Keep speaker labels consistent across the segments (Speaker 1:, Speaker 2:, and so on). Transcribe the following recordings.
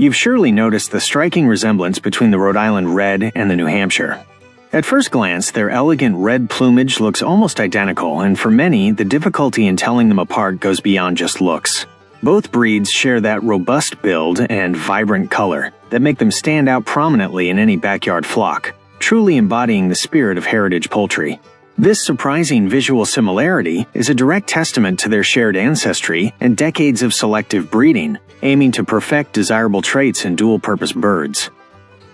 Speaker 1: You've surely noticed the striking resemblance between the Rhode Island Red and the New Hampshire. At first glance, their elegant red plumage looks almost identical, and for many, the difficulty in telling them apart goes beyond just looks. Both breeds share that robust build and vibrant color that make them stand out prominently in any backyard flock, truly embodying the spirit of heritage poultry. This surprising visual similarity is a direct testament to their shared ancestry and decades of selective breeding, aiming to perfect desirable traits in dual-purpose birds.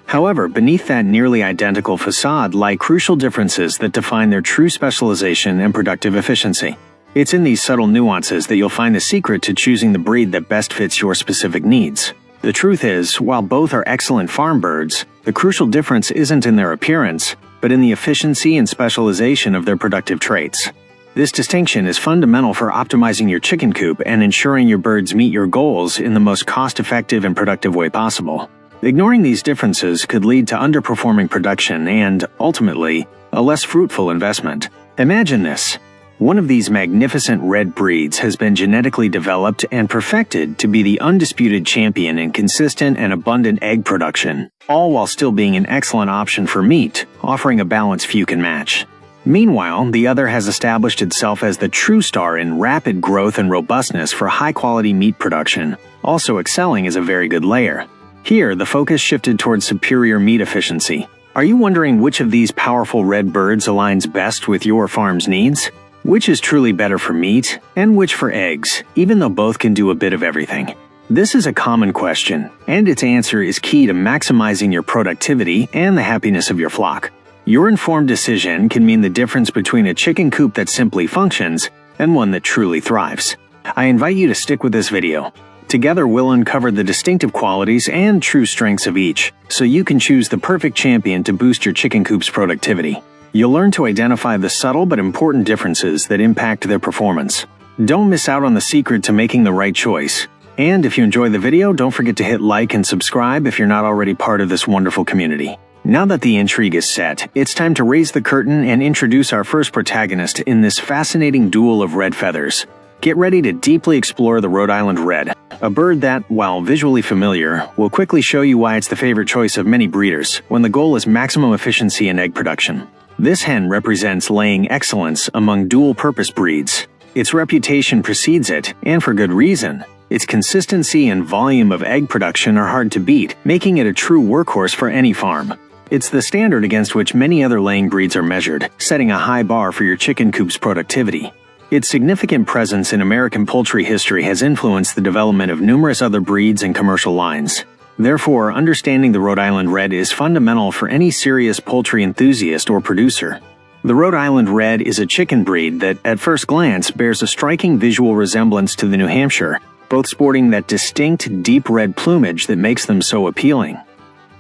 Speaker 1: However, beneath that nearly identical facade lie crucial differences that define their true specialization and productive efficiency. It's in these subtle nuances that you'll find the secret to choosing the breed that best fits your specific needs. The truth is, while both are excellent farm birds, the crucial difference isn't in their appearance, but in the efficiency and specialization of their productive traits. This distinction is fundamental for optimizing your chicken coop and ensuring your birds meet your goals in the most cost-effective and productive way possible. Ignoring these differences could lead to underperforming production and, ultimately, a less fruitful investment. Imagine this. One of these magnificent red breeds has been genetically developed and perfected to be the undisputed champion in consistent and abundant egg production, all while still being an excellent option for meat, offering a balance few can match. Meanwhile, the other has established itself as the true star in rapid growth and robustness for high-quality meat production, also excelling as a very good layer. Here, the focus shifted towards superior meat efficiency. Are you wondering which of these powerful red birds aligns best with your farm's needs? Which is truly better for meat, and which for eggs, even though both can do a bit of everything? This is a common question, and its answer is key to maximizing your productivity and the happiness of your flock. Your informed decision can mean the difference between a chicken coop that simply functions and one that truly thrives. I invite you to stick with this video. Together we'll uncover the distinctive qualities and true strengths of each, so you can choose the perfect champion to boost your chicken coop's productivity. You'll learn to identify the subtle but important differences that impact their performance. Don't miss out on the secret to making the right choice. And if you enjoy the video, don't forget to hit like and subscribe if you're not already part of this wonderful community. Now that the intrigue is set, it's time to raise the curtain and introduce our first protagonist in this fascinating duel of red feathers. Get ready to deeply explore the Rhode Island Red, a bird that, while visually familiar, will quickly show you why it's the favorite choice of many breeders when the goal is maximum efficiency in egg production. This hen represents laying excellence among dual-purpose breeds. Its reputation precedes it, and for good reason. Its consistency and volume of egg production are hard to beat, making it a true workhorse for any farm. It's the standard against which many other laying breeds are measured, setting a high bar for your chicken coop's productivity. Its significant presence in American poultry history has influenced the development of numerous other breeds and commercial lines. Therefore, understanding the Rhode Island Red is fundamental for any serious poultry enthusiast or producer. The Rhode Island Red is a chicken breed that, at first glance, bears a striking visual resemblance to the New Hampshire, both sporting that distinct, deep red plumage that makes them so appealing.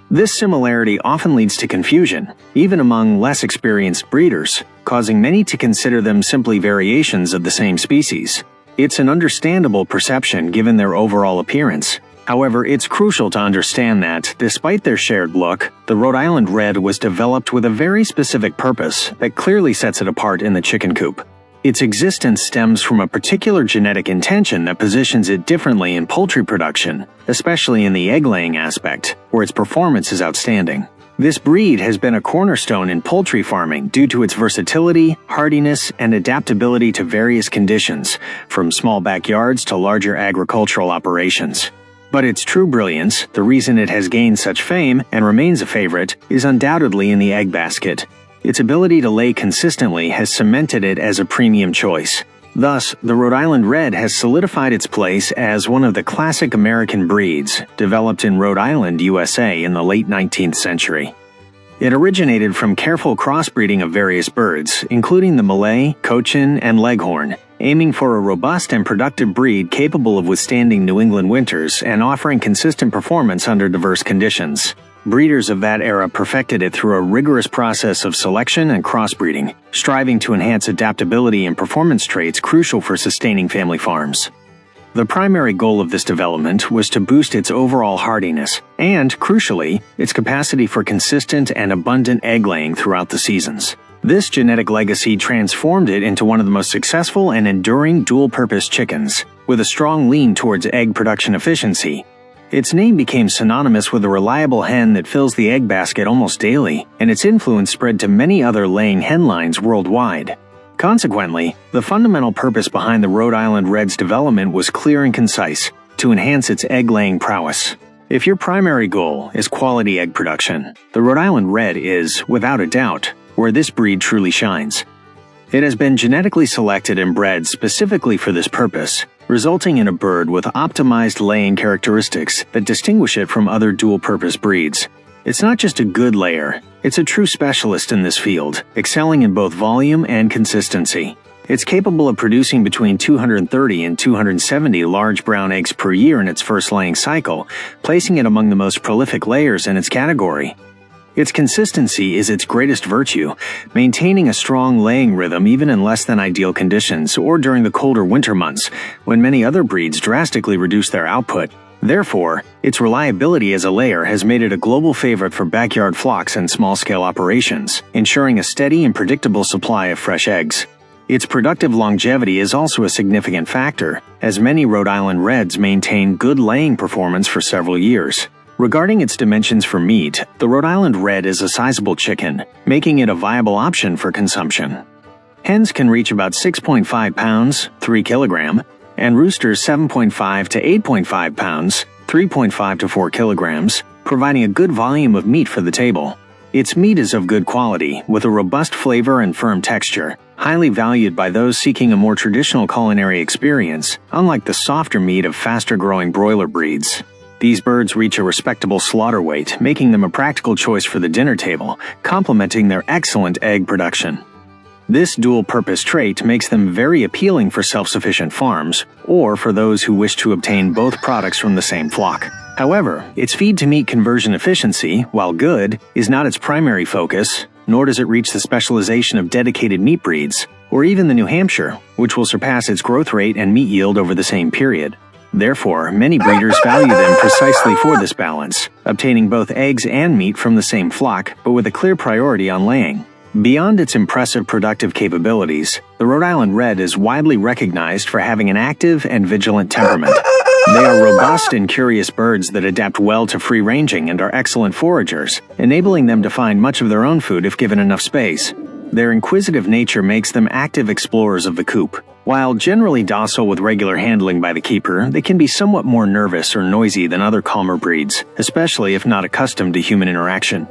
Speaker 1: This similarity often leads to confusion, even among less experienced breeders, causing many to consider them simply variations of the same species. It's an understandable perception given their overall appearance. However, it's crucial to understand that, despite their shared look, the Rhode Island Red was developed with a very specific purpose that clearly sets it apart in the chicken coop. Its existence stems from a particular genetic intention that positions it differently in poultry production, especially in the egg-laying aspect, where its performance is outstanding. This breed has been a cornerstone in poultry farming due to its versatility, hardiness, and adaptability to various conditions, from small backyards to larger agricultural operations. But its true brilliance, the reason it has gained such fame and remains a favorite, is undoubtedly in the egg basket. Its ability to lay consistently has cemented it as a premium choice. Thus, the Rhode Island Red has solidified its place as one of the classic American breeds, developed in Rhode Island, USA in the late 19th century. It originated from careful crossbreeding of various birds, including the Malay, Cochin, and Leghorn, aiming for a robust and productive breed capable of withstanding New England winters and offering consistent performance under diverse conditions. Breeders of that era perfected it through a rigorous process of selection and crossbreeding, striving to enhance adaptability and performance traits crucial for sustaining family farms. The primary goal of this development was to boost its overall hardiness and, crucially, its capacity for consistent and abundant egg-laying throughout the seasons. This genetic legacy transformed it into one of the most successful and enduring dual-purpose chickens, with a strong lean towards egg production efficiency. Its name became synonymous with a reliable hen that fills the egg basket almost daily, and its influence spread to many other laying hen lines worldwide. Consequently, the fundamental purpose behind the Rhode Island Red's development was clear and concise: to enhance its egg-laying prowess. If your primary goal is quality egg production, the Rhode Island Red is, without a doubt, where this breed truly shines. It has been genetically selected and bred specifically for this purpose, resulting in a bird with optimized laying characteristics that distinguish it from other dual-purpose breeds. It's not just a good layer, it's a true specialist in this field, excelling in both volume and consistency. It's capable of producing between 230 and 270 large brown eggs per year in its first laying cycle, placing it among the most prolific layers in its category. Its consistency is its greatest virtue, maintaining a strong laying rhythm even in less than ideal conditions or during the colder winter months, when many other breeds drastically reduce their output. Therefore, its reliability as a layer has made it a global favorite for backyard flocks and small-scale operations, ensuring a steady and predictable supply of fresh eggs. Its productive longevity is also a significant factor, as many Rhode Island Reds maintain good laying performance for several years. Regarding its dimensions for meat, the Rhode Island Red is a sizable chicken, making it a viable option for consumption. Hens can reach about 6.5 pounds, 3 kg, and roosters 7.5 to 8.5 pounds, 3.5 to 4 kilograms, providing a good volume of meat for the table. Its meat is of good quality, with a robust flavor and firm texture, highly valued by those seeking a more traditional culinary experience, unlike the softer meat of faster-growing broiler breeds. These birds reach a respectable slaughter weight, making them a practical choice for the dinner table, complementing their excellent egg production. This dual-purpose trait makes them very appealing for self-sufficient farms, or for those who wish to obtain both products from the same flock. However, its feed-to-meat conversion efficiency, while good, is not its primary focus, nor does it reach the specialization of dedicated meat breeds, or even the New Hampshire, which will surpass its growth rate and meat yield over the same period. Therefore, many breeders value them precisely for this balance, obtaining both eggs and meat from the same flock, but with a clear priority on laying. Beyond its impressive productive capabilities, the Rhode Island Red is widely recognized for having an active and vigilant temperament. They are robust and curious birds that adapt well to free ranging and are excellent foragers, enabling them to find much of their own food if given enough space. Their inquisitive nature makes them active explorers of the coop. While generally docile with regular handling by the keeper, they can be somewhat more nervous or noisy than other calmer breeds, especially if not accustomed to human interaction.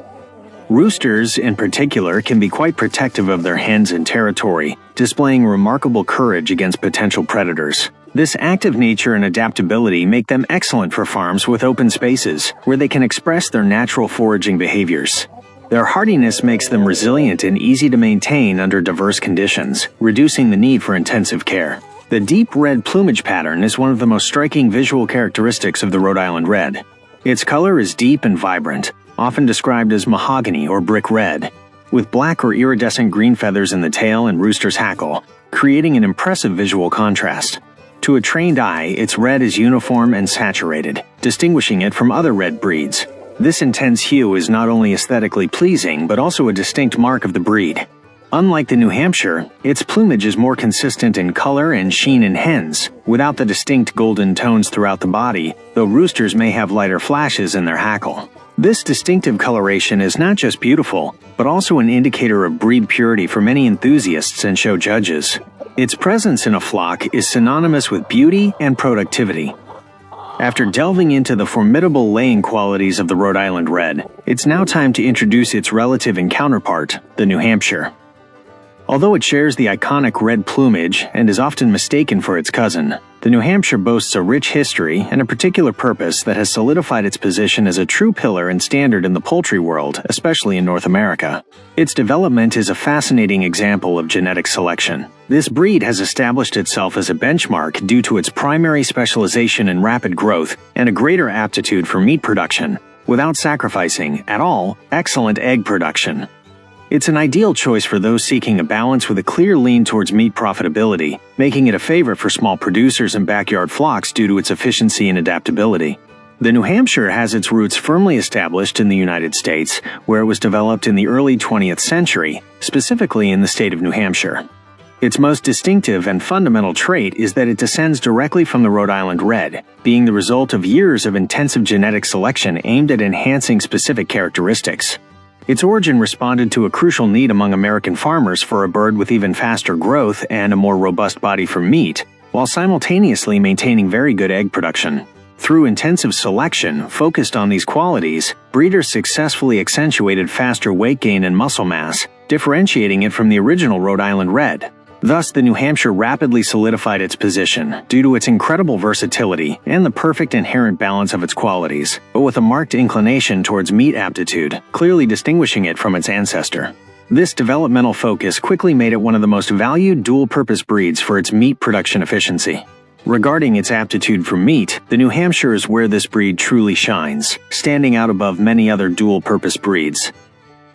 Speaker 1: Roosters, in particular, can be quite protective of their hens and territory, displaying remarkable courage against potential predators. This active nature and adaptability make them excellent for farms with open spaces, where they can express their natural foraging behaviors. Their hardiness makes them resilient and easy to maintain under diverse conditions, reducing the need for intensive care. The deep red plumage pattern is one of the most striking visual characteristics of the Rhode Island Red. Its color is deep and vibrant, often described as mahogany or brick red, with black or iridescent green feathers in the tail and rooster's hackle, creating an impressive visual contrast. To a trained eye, its red is uniform and saturated, distinguishing it from other red breeds. This intense hue is not only aesthetically pleasing, but also a distinct mark of the breed. Unlike the New Hampshire, its plumage is more consistent in color and sheen in hens, without the distinct golden tones throughout the body, though roosters may have lighter flashes in their hackle. This distinctive coloration is not just beautiful, but also an indicator of breed purity for many enthusiasts and show judges. Its presence in a flock is synonymous with beauty and productivity. After delving into the formidable laying qualities of the Rhode Island Red, it's now time to introduce its relative and counterpart, the New Hampshire. Although it shares the iconic red plumage and is often mistaken for its cousin, the New Hampshire boasts a rich history and a particular purpose that has solidified its position as a true pillar and standard in the poultry world, especially in North America. Its development is a fascinating example of genetic selection. This breed has established itself as a benchmark due to its primary specialization in rapid growth and a greater aptitude for meat production, without sacrificing, at all, excellent egg production. It's an ideal choice for those seeking a balance with a clear lean towards meat profitability, making it a favorite for small producers and backyard flocks due to its efficiency and adaptability. The New Hampshire has its roots firmly established in the United States, where it was developed in the early 20th century, specifically in the state of New Hampshire. Its most distinctive and fundamental trait is that it descends directly from the Rhode Island Red, being the result of years of intensive genetic selection aimed at enhancing specific characteristics. Its origin responded to a crucial need among American farmers for a bird with even faster growth and a more robust body for meat, while simultaneously maintaining very good egg production. Through intensive selection focused on these qualities, breeders successfully accentuated faster weight gain and muscle mass, differentiating it from the original Rhode Island Red. Thus, the New Hampshire rapidly solidified its position due to its incredible versatility and the perfect inherent balance of its qualities, but with a marked inclination towards meat aptitude, clearly distinguishing it from its ancestor. This developmental focus quickly made it one of the most valued dual-purpose breeds for its meat production efficiency. Regarding its aptitude for meat, the New Hampshire is where this breed truly shines, standing out above many other dual-purpose breeds.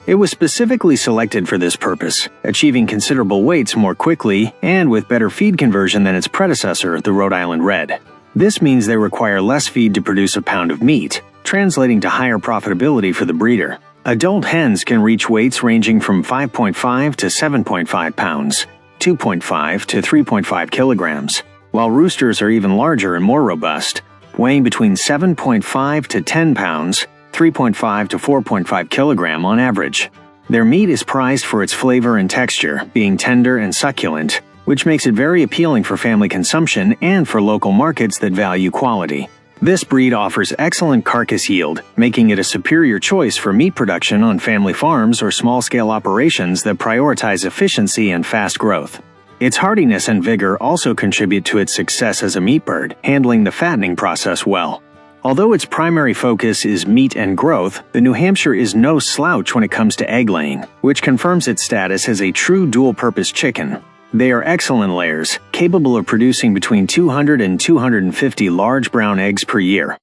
Speaker 1: It was specifically selected for this purpose, achieving considerable weights more quickly and with better feed conversion than its predecessor, the Rhode Island Red. This means they require less feed to produce a pound of meat, translating to higher profitability for the breeder. Adult hens can reach weights ranging from 5.5 to 7.5 pounds, 2.5 to 3.5 kilograms, while roosters are even larger and more robust, weighing between 7.5 to 10 pounds, 3.5 to 4.5 kilogram on average. Their meat is prized for its flavor and texture, being tender and succulent, which makes it very appealing for family consumption and for local markets that value quality. This breed offers excellent carcass yield, making it a superior choice for meat production on family farms or small-scale operations that prioritize efficiency and fast growth. Its hardiness and vigor also contribute to its success as a meat bird, handling the fattening process well. Although its primary focus is meat and growth, the New Hampshire is no slouch when it comes to egg laying, which confirms its status as a true dual-purpose chicken. They are excellent layers, capable of producing between 200 and 250 large brown eggs per year.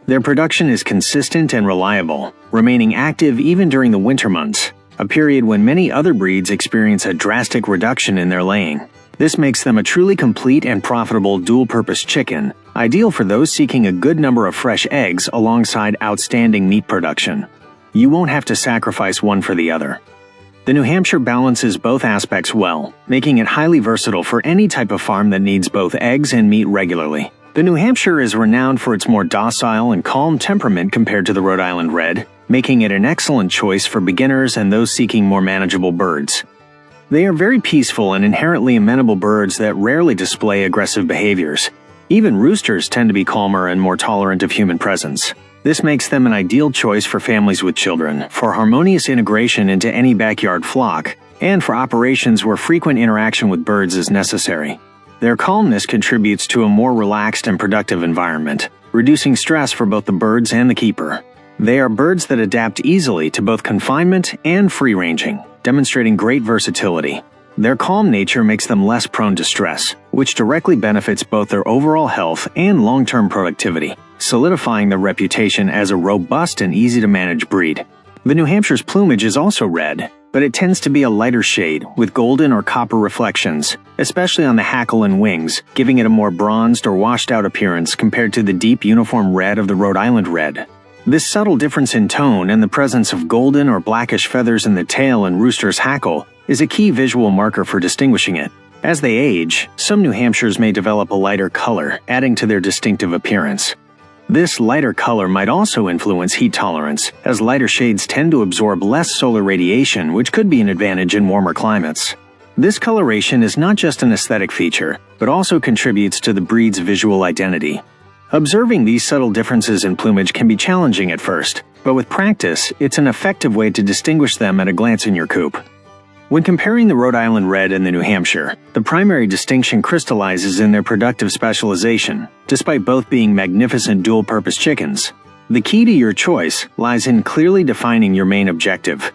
Speaker 1: Their production is consistent and reliable, remaining active even during the winter months, a period when many other breeds experience a drastic reduction in their laying. This makes them a truly complete and profitable dual-purpose chicken, ideal for those seeking a good number of fresh eggs alongside outstanding meat production. You won't have to sacrifice one for the other. The New Hampshire balances both aspects well, making it highly versatile for any type of farm that needs both eggs and meat regularly. The New Hampshire is renowned for its more docile and calm temperament compared to the Rhode Island Red, making it an excellent choice for beginners and those seeking more manageable birds. They are very peaceful and inherently amenable birds that rarely display aggressive behaviors. Even roosters tend to be calmer and more tolerant of human presence. This makes them an ideal choice for families with children, for harmonious integration into any backyard flock, and for operations where frequent interaction with birds is necessary. Their calmness contributes to a more relaxed and productive environment, reducing stress for both the birds and the keeper. They are birds that adapt easily to both confinement and free-ranging, demonstrating great versatility. Their calm nature makes them less prone to stress, which directly benefits both their overall health and long-term productivity, solidifying their reputation as a robust and easy-to-manage breed. The New Hampshire's plumage is also red, but it tends to be a lighter shade with golden or copper reflections, especially on the hackle and wings, giving it a more bronzed or washed-out appearance compared to the deep uniform red of the Rhode Island Red. This subtle difference in tone and the presence of golden or blackish feathers in the tail and rooster's hackle is a key visual marker for distinguishing it. As they age, some New Hampshires may develop a lighter color, adding to their distinctive appearance. This lighter color might also influence heat tolerance, as lighter shades tend to absorb less solar radiation, which could be an advantage in warmer climates. This coloration is not just an aesthetic feature, but also contributes to the breed's visual identity. Observing these subtle differences in plumage can be challenging at first, but with practice, it's an effective way to distinguish them at a glance in your coop. When comparing the Rhode Island Red and the New Hampshire, the primary distinction crystallizes in their productive specialization, despite both being magnificent dual-purpose chickens. The key to your choice lies in clearly defining your main objective.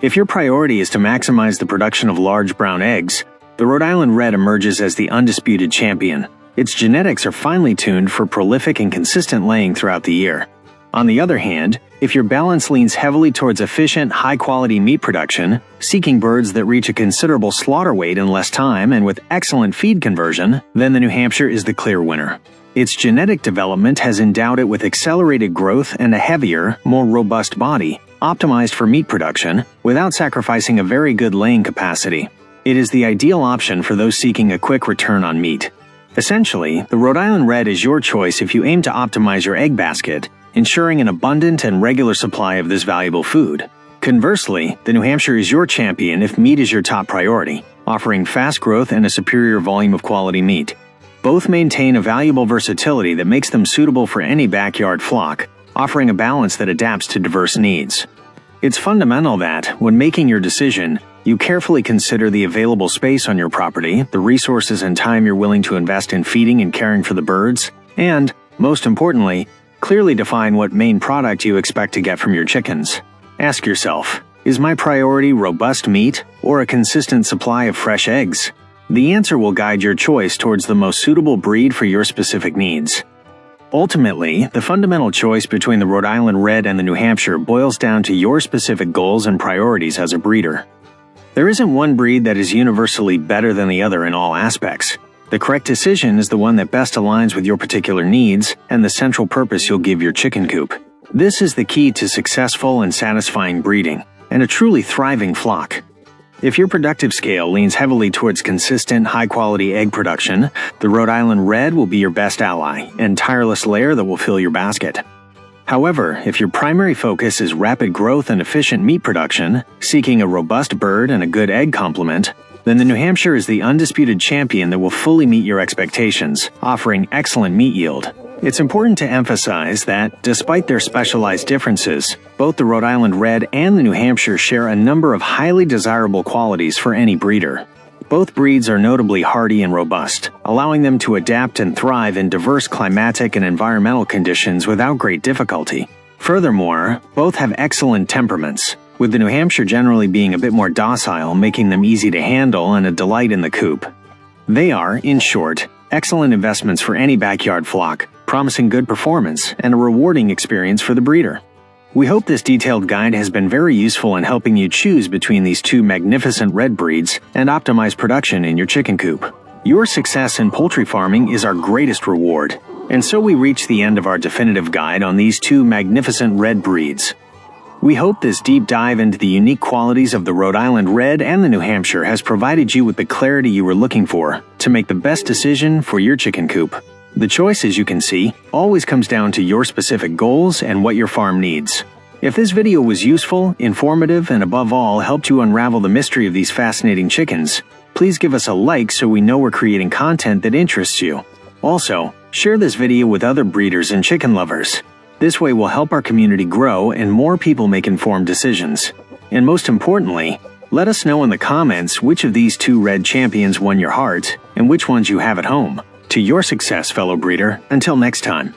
Speaker 1: If your priority is to maximize the production of large brown eggs, the Rhode Island Red emerges as the undisputed champion. Its genetics are finely tuned for prolific and consistent laying throughout the year. On the other hand, if your balance leans heavily towards efficient, high-quality meat production, seeking birds that reach a considerable slaughter weight in less time and with excellent feed conversion, then the New Hampshire is the clear winner. Its genetic development has endowed it with accelerated growth and a heavier, more robust body, optimized for meat production, without sacrificing a very good laying capacity. It is the ideal option for those seeking a quick return on meat. Essentially, the Rhode Island Red is your choice if you aim to optimize your egg basket, ensuring an abundant and regular supply of this valuable food. Conversely, the New Hampshire is your champion if meat is your top priority, offering fast growth and a superior volume of quality meat. Both maintain a valuable versatility that makes them suitable for any backyard flock, offering a balance that adapts to diverse needs. It's fundamental that, when making your decision, you carefully consider the available space on your property, the resources and time you're willing to invest in feeding and caring for the birds, and, most importantly, clearly define what main product you expect to get from your chickens. Ask yourself, is my priority robust meat or a consistent supply of fresh eggs? The answer will guide your choice towards the most suitable breed for your specific needs. Ultimately, the fundamental choice between the Rhode Island Red and the New Hampshire boils down to your specific goals and priorities as a breeder. There isn't one breed that is universally better than the other in all aspects. The correct decision is the one that best aligns with your particular needs and the central purpose you'll give your chicken coop. This is the key to successful and satisfying breeding, and a truly thriving flock. If your productive scale leans heavily towards consistent, high-quality egg production, the Rhode Island Red will be your best ally and tireless layer that will fill your basket. However, if your primary focus is rapid growth and efficient meat production, seeking a robust bird and a good egg complement, then the New Hampshire is the undisputed champion that will fully meet your expectations, offering excellent meat yield. It's important to emphasize that, despite their specialized differences, both the Rhode Island Red and the New Hampshire share a number of highly desirable qualities for any breeder. Both breeds are notably hardy and robust, allowing them to adapt and thrive in diverse climatic and environmental conditions without great difficulty. Furthermore, both have excellent temperaments, with the New Hampshire generally being a bit more docile, making them easy to handle and a delight in the coop. They are, in short, excellent investments for any backyard flock, promising good performance and a rewarding experience for the breeder. We hope this detailed guide has been very useful in helping you choose between these two magnificent red breeds and optimize production in your chicken coop. Your success in poultry farming is our greatest reward, and so we reach the end of our definitive guide on these two magnificent red breeds. We hope this deep dive into the unique qualities of the Rhode Island Red and the New Hampshire has provided you with the clarity you were looking for to make the best decision for your chicken coop. The choice, as you can see, always comes down to your specific goals and what your farm needs. If this video was useful, informative, and above all helped you unravel the mystery of these fascinating chickens, please give us a like so we know we're creating content that interests you. Also, share this video with other breeders and chicken lovers. This way we'll help our community grow and more people make informed decisions. And most importantly, let us know in the comments which of these two red champions won your heart and which ones you have at home. To your success, fellow breeder. Until next time.